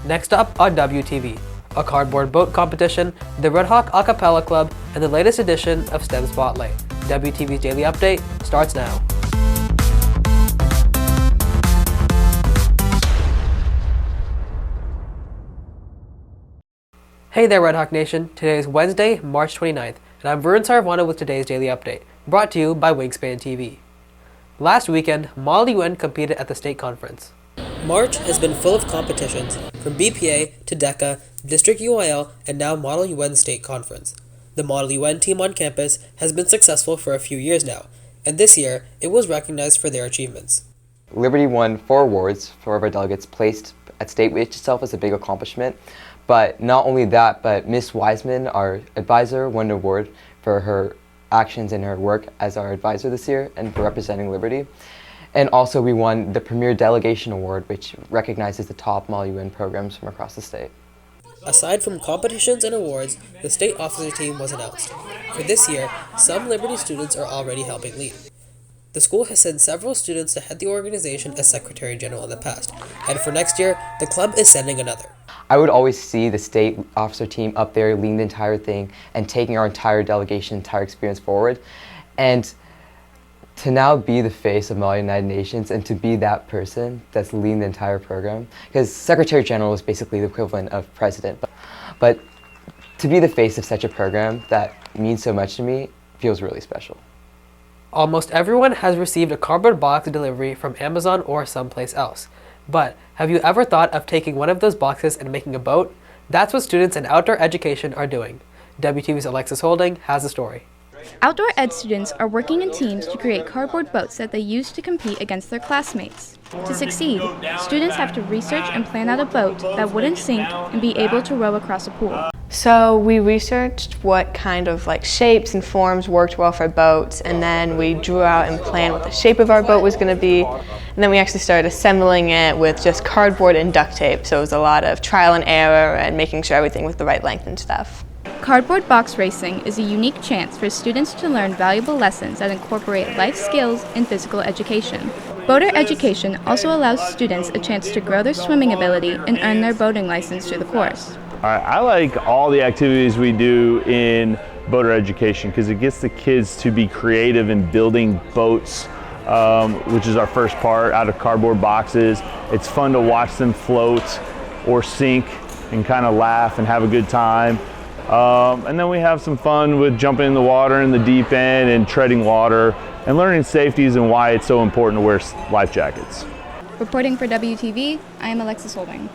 Next up on WTV, a cardboard boat competition, the Redhawk Acapella Club, and the latest edition of STEM Spotlight. WTV's Daily Update starts now. Hey there, Redhawk Nation. Today is Wednesday, March 29th, and I'm Varun Saravanan with today's Daily Update, brought to you by Wingspan TV. Last weekend, Model UN competed at the state conference. March has been full of competitions, from BPA to DECA, District UIL, and now Model UN State Conference. The Model UN team on campus has been successful for a few years now, and this year, it was recognized for their achievements. Liberty won 4 awards for our delegates placed at state, which itself is a big accomplishment. But not only that, but Miss Wiseman, our advisor, won an award for her actions and her work as our advisor this year and for representing Liberty. And also we won the Premier Delegation Award, which recognizes the top Model UN programs from across the state. Aside from competitions and awards, the state officer team was announced. For this year, some Liberty students are already helping lead. The school has sent several students to head the organization as Secretary General in the past, and for next year, the club is sending another. I would always see the state officer team up there leading the entire thing and taking our entire delegation, entire experience forward. And to now be the face of Model United Nations and to be that person that's leading the entire program, because Secretary General is basically the equivalent of president, but to be the face of such a program that means so much to me feels really special. Almost everyone has received a cardboard box delivery from Amazon or someplace else. But have you ever thought of taking one of those boxes and making a boat? That's what students in outdoor education are doing. WTV's Alexis Holding has the story. Outdoor ed students are working in teams to create cardboard boats that they use to compete against their classmates. To succeed, students have to research and plan out a boat that wouldn't sink and be able to row across a pool. So we researched what kind of shapes and forms worked well for boats, and then we drew out and planned what the shape of our boat was going to be, and then we actually started assembling it with just cardboard and duct tape. So it was a lot of trial and error and making sure everything was the right length and stuff. Cardboard box racing is a unique chance for students to learn valuable lessons that incorporate life skills and physical education. Boater education also allows students a chance to grow their swimming ability and earn their boating license through the course. I like all the activities we do in boater education because it gets the kids to be creative in building boats, which is our first part, out of cardboard boxes. It's fun to watch them float or sink and kind of laugh and have a good time. And then we have some fun with jumping in the water in the deep end and treading water and learning safeties and why it's so important to wear life jackets. Reporting for WTV, I am Alexis Holding.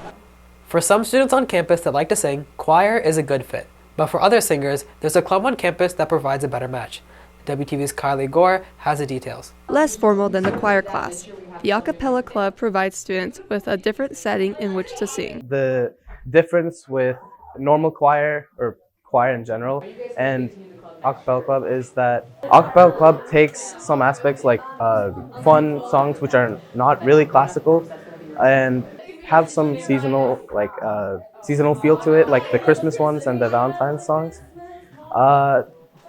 For some students on campus that like to sing, choir is a good fit. But for other singers, there's a club on campus that provides a better match. WTV's Kylie Gore has the details. Less formal than the choir class, the Acapella Club provides students with a different setting in which to sing. The difference with normal choir, or choir in general, and Acapella Club is that Acapella Club takes some aspects like fun songs which are not really classical and have some seasonal feel to it, like the Christmas ones and the Valentine's songs.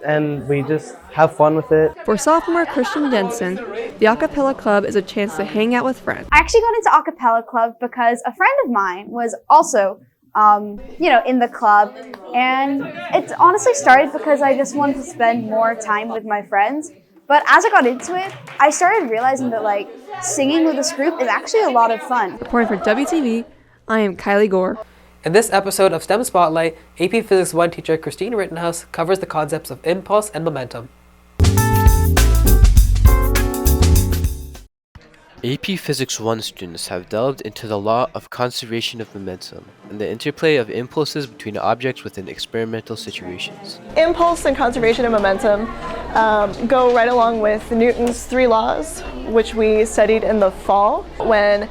And we just have fun with it. For sophomore Christian Jensen, the Acapella Club is a chance to hang out with friends. I actually got into Acapella Club because a friend of mine was also in the club, and it honestly started because I just wanted to spend more time with my friends. But as I got into it, I started realizing that singing with this group is actually a lot of fun. Reporting for WTV, I am Kylie Gore. In this episode of STEM Spotlight, AP Physics 1 teacher Christine Rittenhouse covers the concepts of impulse and momentum. AP Physics 1 students have delved into the law of conservation of momentum and the interplay of impulses between objects within experimental situations. Impulse and conservation of momentum go right along with Newton's 3 laws, which we studied in the fall. When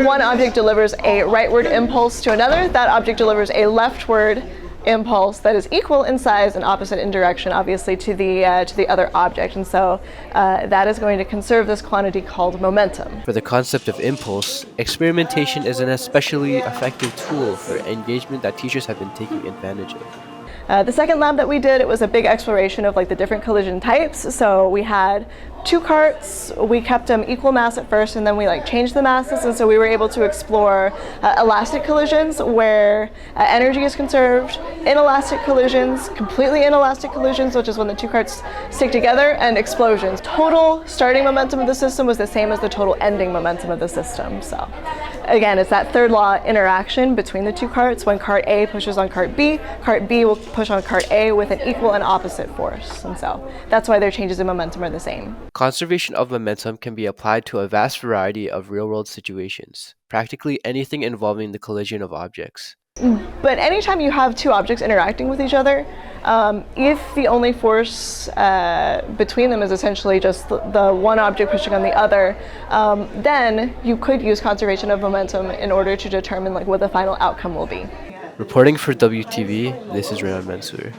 one object delivers a rightward impulse to another, that object delivers a leftward impulse that is equal in size and opposite in direction, obviously, to the other object. And so that is going to conserve this quantity called momentum. For the concept of impulse, experimentation is an especially effective tool for engagement that teachers have been taking advantage of. The second lab that we did, it was a big exploration of like the different collision types. So we had 2 carts, we kept them equal mass at first, and then we like changed the masses, and so we were able to explore elastic collisions where energy is conserved, inelastic collisions, completely inelastic collisions, which is when the 2 carts stick together, and explosions. Total starting momentum of the system was the same as the total ending momentum of the system. So again, it's that third law interaction between the 2 carts. When cart A pushes on cart B will push on cart A with an equal and opposite force, and so that's why their changes in momentum are the same. Conservation of momentum can be applied to a vast variety of real-world situations, practically anything involving the collision of objects. But anytime you have 2 objects interacting with each other, if the only force between them is essentially just the one object pushing on the other, then you could use conservation of momentum in order to determine like what the final outcome will be. Reporting for WTV, this is Renan Mansour.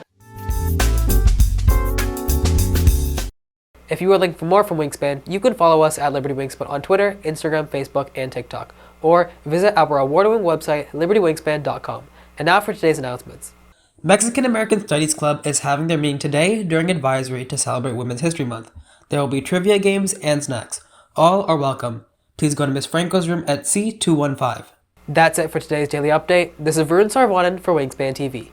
If you would like for more from Wingspan, you can follow us at Liberty Wingspan on Twitter, Instagram, Facebook, and TikTok, or visit our award-winning website, libertywingspan.com. And now for today's announcements. Mexican American Studies Club is having their meeting today during advisory to celebrate Women's History Month. There will be trivia games and snacks. All are welcome. Please go to Ms. Franco's room at C215. That's it for today's daily update. This is Varun Saravanan for Wingspan TV.